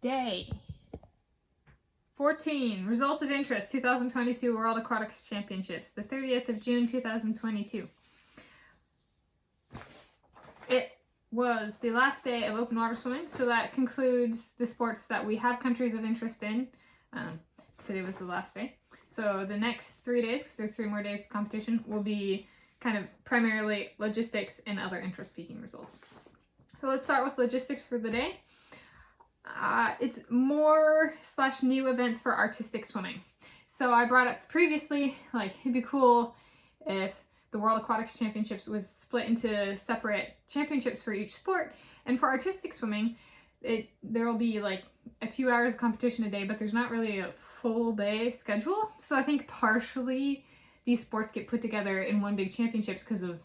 Day 14, Results of Interest, 2022 World Aquatics Championships, the 30th of June, 2022. It was the last day of open water swimming, so that concludes the sports that we have countries of interest in. Today was the last day. So the next 3 days, because there's 3 more days of competition, will be kind of primarily logistics and other interest-peaking results. So let's start with logistics for the day. It's more/new events for artistic swimming. So I brought up previously, like, it'd be cool if the World Aquatics Championships was split into separate championships for each sport. And for artistic swimming, there will be like a few hours of competition a day, but there's not really a full day schedule. So I think partially these sports get put together in one big championships because of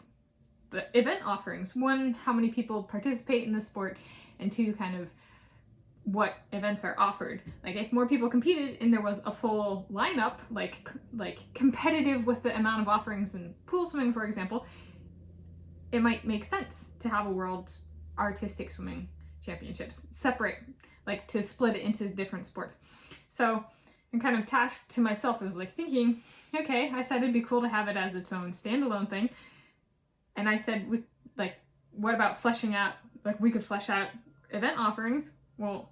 the event offerings. One, how many people participate in the sport, and two, kind of what events are offered. Like if more people competed and there was a full lineup, like competitive with the amount of offerings in pool swimming, for example, it might make sense to have a world artistic swimming championships separate, like to split it into different sports. So I'm kind of tasked to myself as like thinking, okay, I said it'd be cool to have it as its own standalone thing. And I said, what about fleshing out, like we could flesh out event offerings? Well,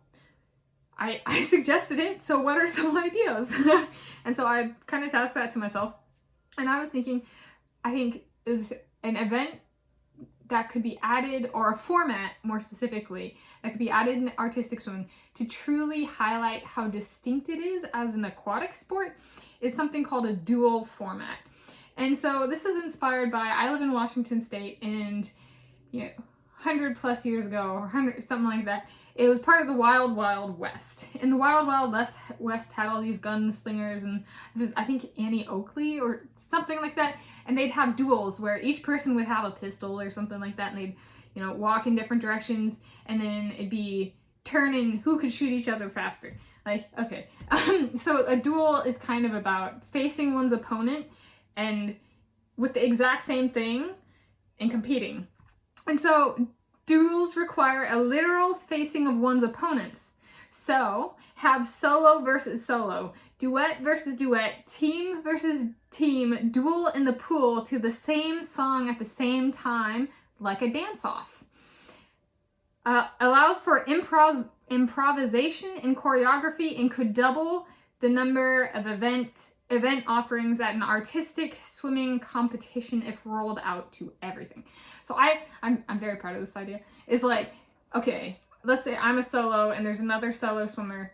I suggested it, so what are some ideas? And so I kind of tasked that to myself. And I was thinking, I think is an event that could be added, or a format more specifically, that could be added in artistic swimming to truly highlight how distinct it is as an aquatic sport, is something called a dual format. And so this is inspired by, I live in Washington State, and 100 plus years ago, or 100, something like that, it was part of the Wild Wild West. And the Wild Wild West had all these gunslingers, and it was, I think, Annie Oakley or something like that, and they'd have duels where each person would have a pistol or something like that, and they'd, walk in different directions, and then it'd be turning who could shoot each other faster. Like, okay. So a duel is kind of about facing one's opponent and with the exact same thing and competing. And so duels require a literal facing of one's opponents. So have solo versus solo, duet versus duet, team versus team, duel in the pool to the same song at the same time, like a dance-off. Allows for improvisation and choreography, and could double the number of event offerings at an artistic swimming competition if rolled out to everything. So I'm very proud of this idea. It's like, okay, let's say I'm a solo and there's another solo swimmer.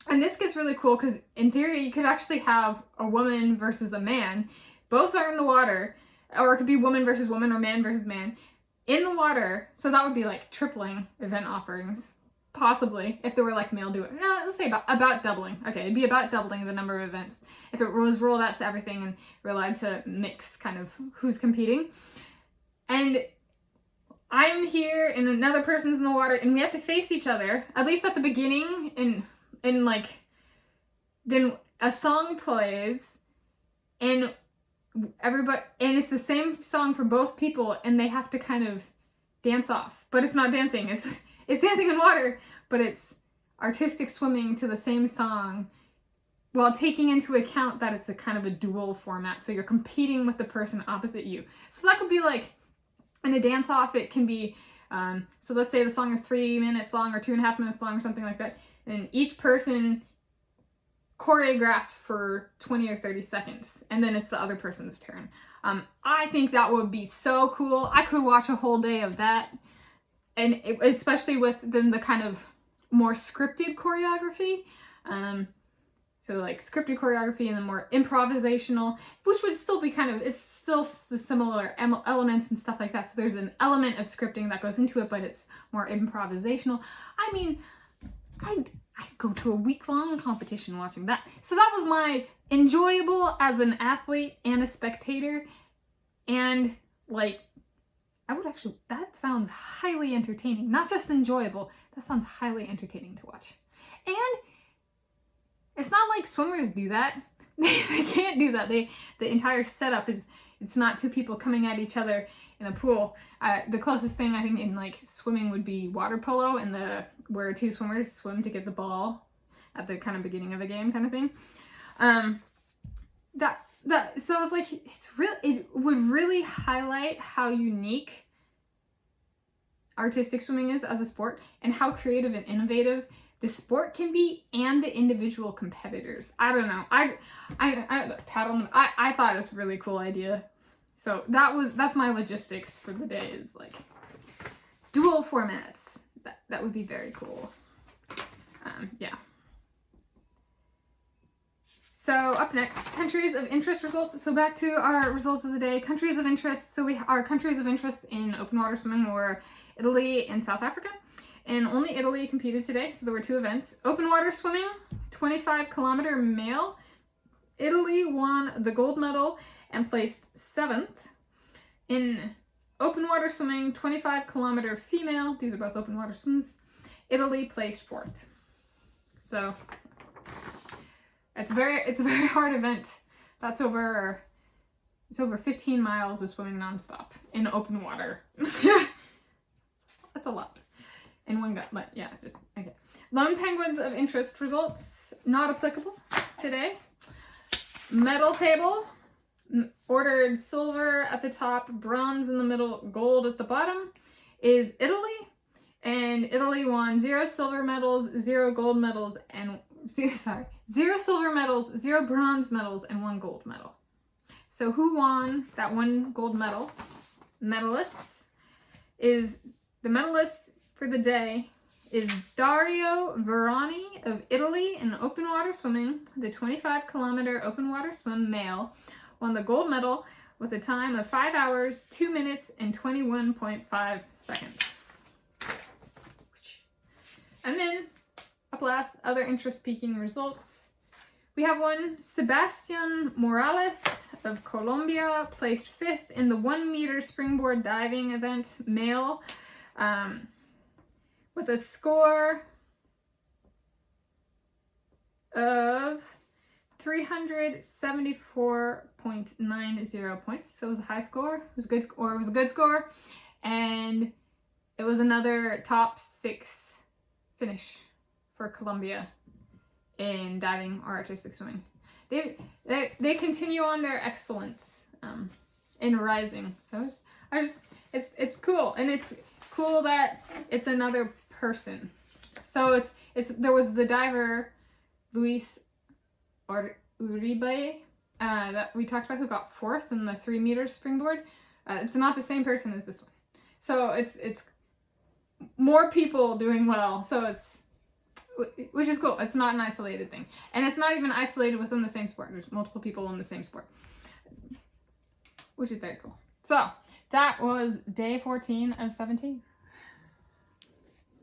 And this gets really cool because in theory you could actually have a woman versus a man. Both are in the water, or it could be woman versus woman or man versus man in the water. So that would be like tripling event offerings. Possibly, if there were like male duo. No, let's say about doubling. Okay, it'd be about doubling the number of events if it was rolled out to everything and we're allowed to mix kind of who's competing. And I'm here and another person's in the water, and we have to face each other, at least at the beginning, and like, then a song plays, and everybody, and it's the same song for both people, and they have to kind of dance off. But it's not dancing, it's dancing in water, but it's artistic swimming to the same song while taking into account that it's a kind of a dual format. So you're competing with the person opposite you. So that could be like, in a dance-off, it can be, so let's say the song is 3 minutes long or 2.5 minutes long or something like that, and each person choreographs for 20 or 30 seconds, and then it's the other person's turn. I think that would be so cool. I could watch a whole day of that, and especially with then the kind of more scripted choreography. So like scripted choreography and then more improvisational, which would still be kind of, it's still the similar elements and stuff like that. So there's an element of scripting that goes into it, but it's more improvisational. I mean, I'd go to a week-long competition watching that. So that was my enjoyable as an athlete and a spectator. And like, that sounds highly entertaining. Not just enjoyable, that sounds highly entertaining to watch. And it's not like swimmers do that. they can't do that. The entire setup is, it's not two people coming at each other in a pool. The closest thing I think in like swimming would be water polo, and where two swimmers swim to get the ball at the kind of beginning of a game kind of thing. So I was like, it would really highlight how unique artistic swimming is as a sport, and how creative and innovative the sport can be, and the individual competitors. I don't know. I thought it was a really cool idea. So that's my logistics for the day, is like dual formats. That would be very cool. Yeah. So up next, countries of interest results. So back to our results of the day. Countries of interest. So our countries of interest in open water swimming were Italy and South Africa. And only Italy competed today, so there were 2 events. Open water swimming, 25-kilometer male. Italy won the gold medal and placed 7th. In open water swimming, 25-kilometer female, these are both open water swims, Italy placed 4th. So it's a very hard event. It's over 15 miles of swimming nonstop in open water. That's a lot. In one gut, but yeah, just okay. Lone penguins of interest results not applicable today. Medal table, ordered silver at the top, bronze in the middle, gold at the bottom, is Italy, and Italy won 0 silver medals, 0 gold medals, and 0 silver medals, 0 bronze medals, and 1 gold medal. So who won that 1 gold medal? Medalists is the medalist for the day is Dario Verani of Italy in open water swimming. The 25-kilometer open water swim male won the gold medal with a time of 5 hours, 2 minutes, and 21.5 seconds. And then, up last, other interest-piquing results. We have one, Sebastián Morales of Colombia placed 5th in the 1-meter springboard diving event, male, with a score of 374.90 points. So it was a high score. It was a good score. And it was another top 6 finish for Colombia in diving or artistic swimming. They continue on their excellence in rising. So it's cool, and it's cool that it's another person. So there was the diver Luis Uribe that we talked about, who got 4th in the 3-meter springboard. It's not the same person as this one. So it's more people doing well. So which is cool. It's not an isolated thing. And it's not even isolated within the same sport. There's multiple people in the same sport, which is very cool. So that was day 14 of 17.